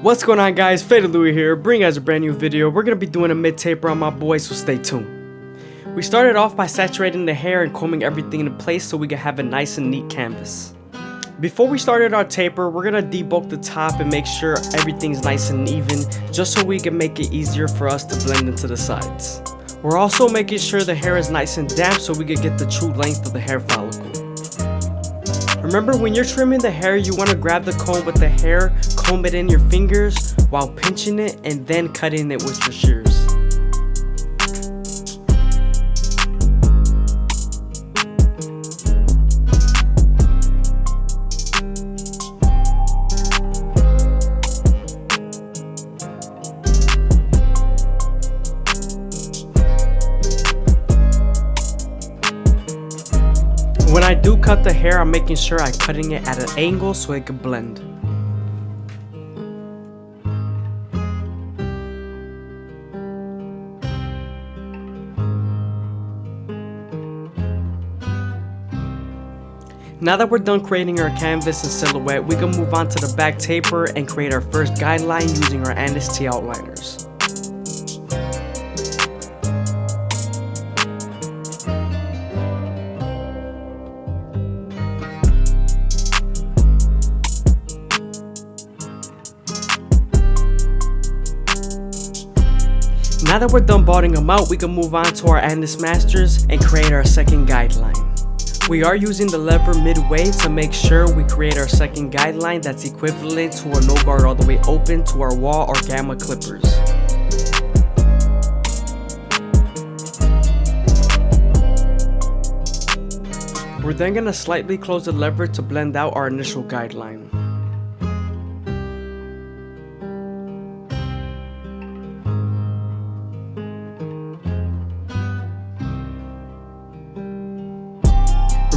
What's going on, guys? FadeitLuie here, bringing you guys a brand new video. We're going to be doing a mid-taper on my boy, so stay tuned. We started off by saturating the hair and combing everything into place so we can have a nice and neat canvas. Before we started our taper, we're going to debulk the top and make sure everything's nice and even, just so we can make it easier for us to blend into the sides. We're also making sure the hair is nice and damp so we can get the true length of the hair follicle. Remember, when you're trimming the hair, you want to grab the comb with the hair, comb it in your fingers while pinching it, and then cutting it with your shears. When I do cut the hair, I'm making sure I'm cutting it at an angle so it can blend. Now that we're done creating our canvas and silhouette, we can move on to the back taper and create our first guideline using our NST outliners. Now that we're done balding them out, we can move on to our Andes Masters and create our second guideline. We are using the lever midway to make sure we create our second guideline that's equivalent to a no guard all the way open to our wall or gamma clippers. We're then going to slightly close the lever to blend out our initial guideline.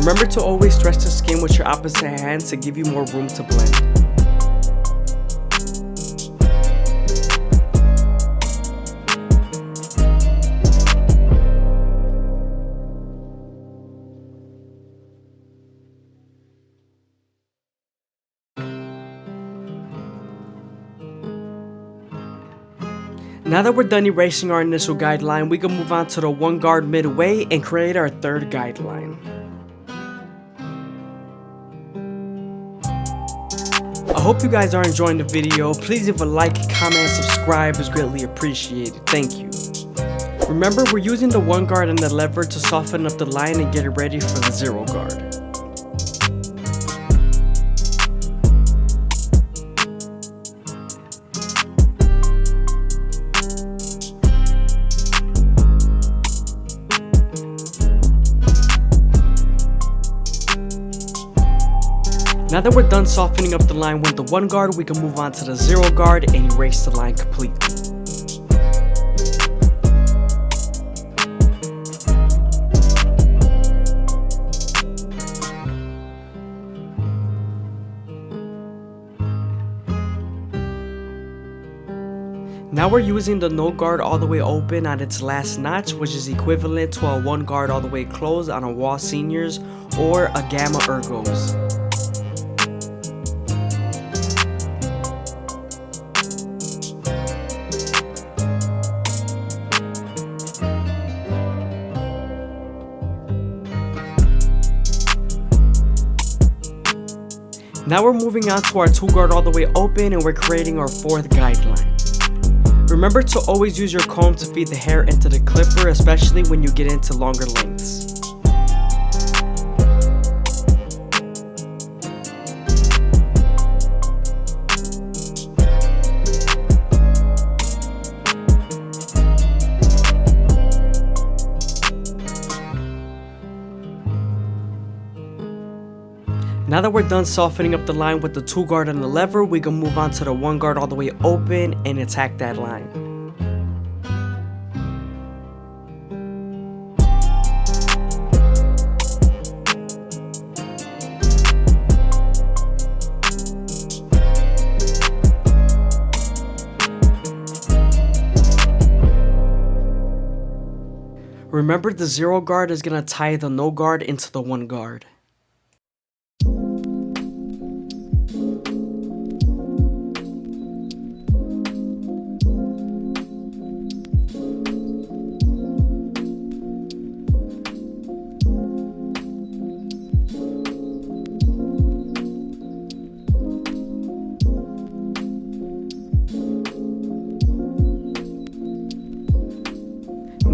Remember to always stretch the skin with your opposite hand to give you more room to blend. Now that we're done erasing our initial guideline, we can move on to the one guard midway and create our third guideline. I hope you guys are enjoying the video. Please leave a like, comment, and subscribe is greatly appreciated. Thank you. Remember, we're using the one guard and the lever to soften up the line and get it ready for the zero guard. Now that we're done softening up the line with the one guard, we can move on to the zero guard and erase the line completely. Now we're using the no guard all the way open on its last notch, which is equivalent to a one guard all the way closed on a wall seniors or a gamma ergos. Now we're moving on to our two guard all the way open and we're creating our fourth guideline. Remember to always use your comb to feed the hair into the clipper, especially when you get into longer lengths. Now that we're done softening up the line with the two guard and the lever, we can move on to the one guard all the way open and attack that line. Remember, the zero guard is going to tie the no guard into the one guard.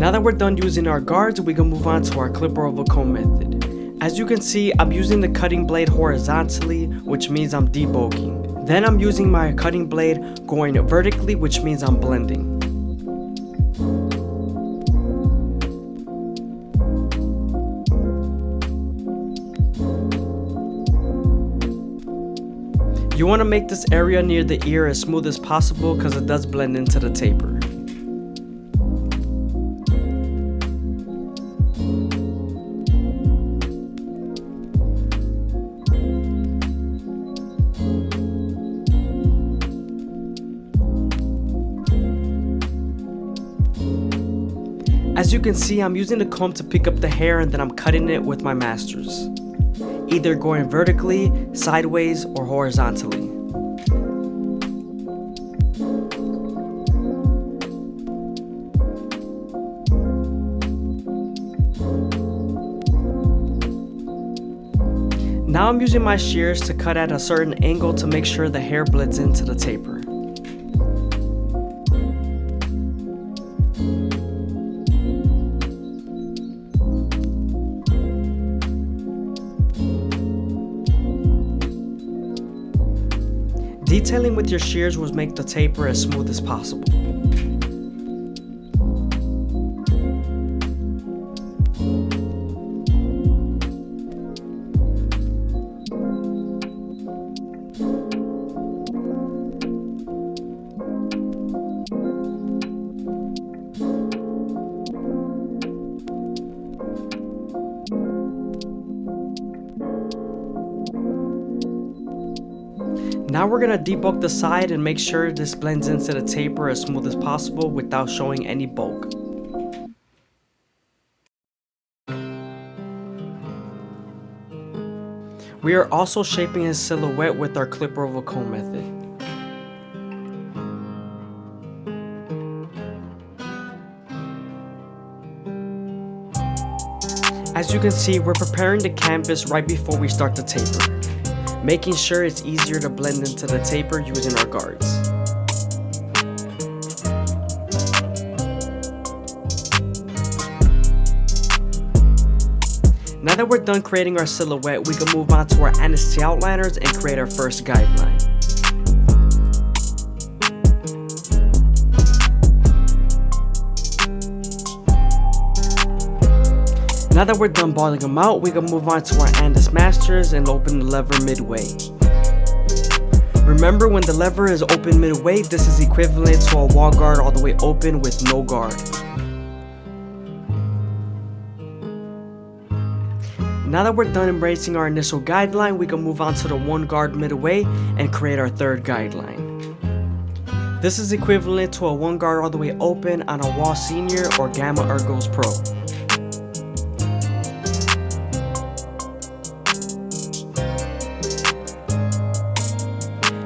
Now that we're done using our guards, we can move on to our clipper over comb method. As you can see, I'm using the cutting blade horizontally, which means I'm debulking. Then I'm using my cutting blade going vertically, which means I'm blending. You want to make this area near the ear as smooth as possible because it does blend into the taper. As you can see, I'm using the comb to pick up the hair and then I'm cutting it with my masters, either going vertically, sideways, or horizontally. Now I'm using my shears to cut at a certain angle to make sure the hair blends into the taper. Detailing with your shears will make the taper as smooth as possible. Now we're going to debulk the side and make sure this blends into the taper as smooth as possible without showing any bulk. We are also shaping his silhouette with our clipper over comb method. As you can see, we're preparing the canvas right before we start the taper, making sure it's easier to blend into the taper using our guards. Now that we're done creating our silhouette, we can move on to our anesthesia outliners and create our first guideline. Now that we're done balling them out, we can move on to our Andis masters and open the lever midway. Remember, when the lever is open midway, this is equivalent to a wall guard all the way open with no guard. Now that we're done embracing our initial guideline, we can move on to the one guard midway and create our third guideline. This is equivalent to a one guard all the way open on a wall senior or gamma ergos pro.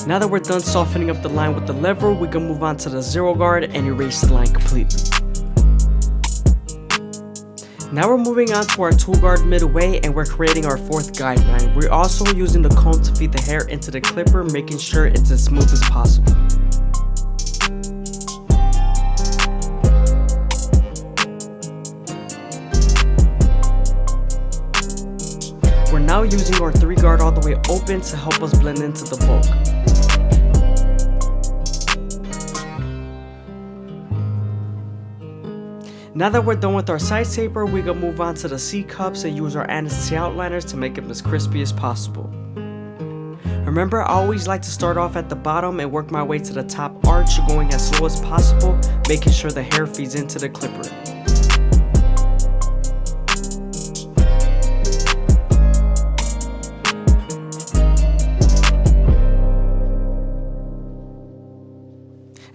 Now that we're done softening up the line with the lever, we can move on to the zero guard and erase the line completely. Now we're moving on to our two guard midway and we're creating our fourth guideline. We're also using the comb to feed the hair into the clipper, making sure it's as smooth as possible. We're now using our three guard all the way open to help us blend into the bulk. Now that we're done with our side taper, we can move on to the C cups and use our anesthesia outliners to make them as crispy as possible. Remember, I always like to start off at the bottom and work my way to the top arch, going as slow as possible, making sure the hair feeds into the clipper.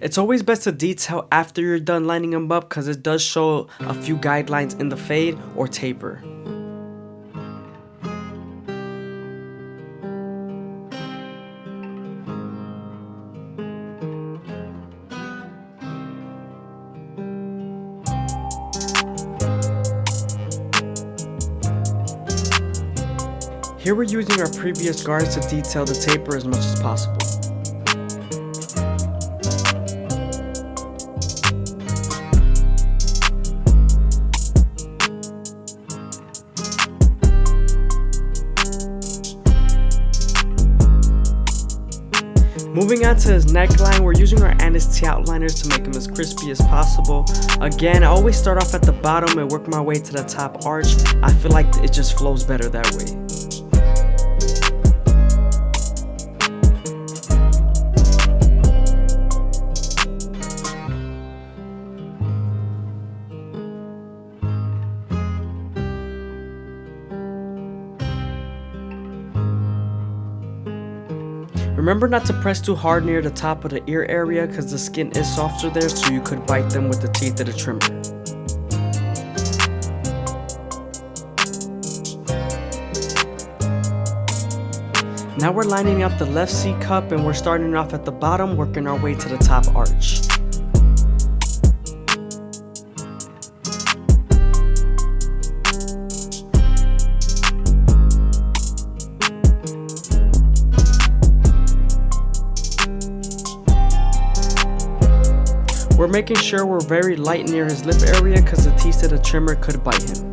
It's always best to detail after you're done lining them up because it does show a few guidelines in the fade or taper. Here we're using our previous guards to detail the taper as much as possible. on to his neckline, we're using our T outliners to make him as crispy as possible. Again, I always start off at the bottom and work my way to the top arch. I feel like it just flows better that way. Remember not to press too hard near the top of the ear area because the skin is softer there, so you could bite them with the teeth of the trimmer. Now we're lining up the left C cup and we're starting off at the bottom, working our way to the top arch. We're making sure we're very light near his lip area because the teeth of the trimmer could bite him.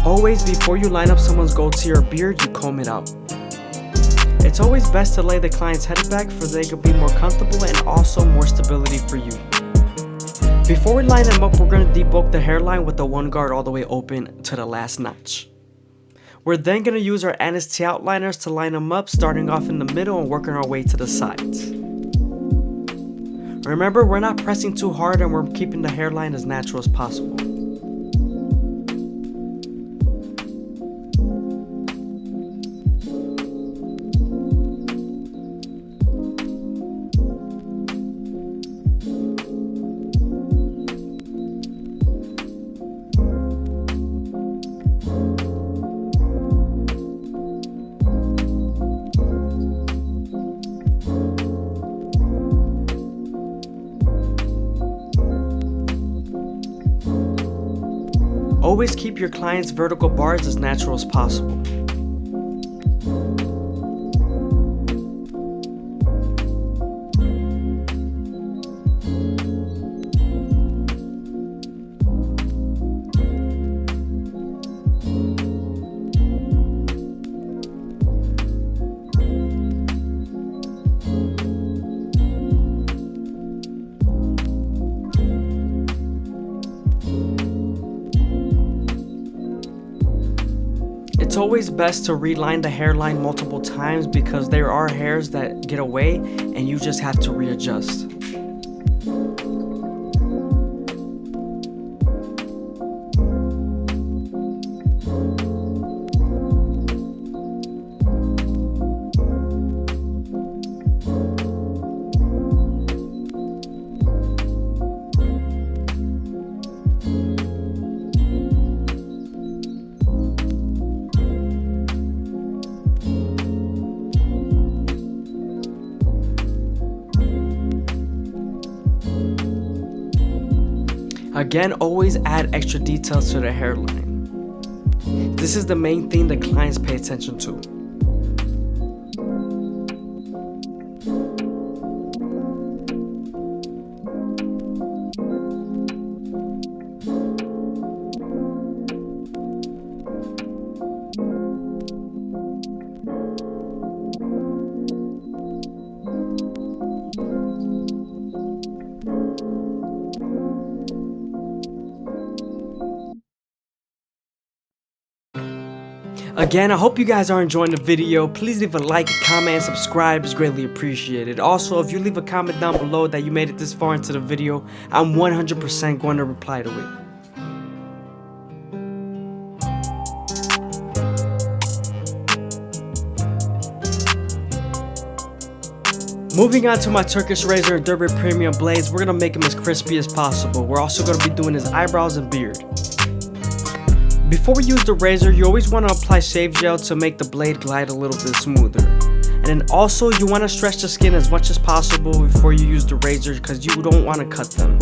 Always, before you line up someone's goatee or beard, you comb it out. It's always best to lay the client's head back for they could be more comfortable and also more stability for you. Before we line them up, we're going to debulk the hairline with the one guard all the way open to the last notch. We're then going to use our T outliners to line them up, starting off in the middle and working our way to the sides. Remember, we're not pressing too hard and we're keeping the hairline as natural as possible. Always keep your client's vertical bars as natural as possible. It's always best to reline the hairline multiple times because there are hairs that get away and you just have to readjust. Again, always add extra details to the hairline. This is the main thing that clients pay attention to. Again, I hope you guys are enjoying the video. Please leave a like, comment, and subscribe. It's greatly appreciated. Also, if you leave a comment down below that you made it this far into the video, I'm 100% going to reply to it. Moving on to my Turkish razor and Derby premium blades, we're going to make them as crispy as possible. We're also going to be doing his eyebrows and beard. Before we use the razor, you always want to apply shave gel to make the blade glide a little bit smoother. And then also, you want to stretch the skin as much as possible before you use the razor because you don't want to cut them.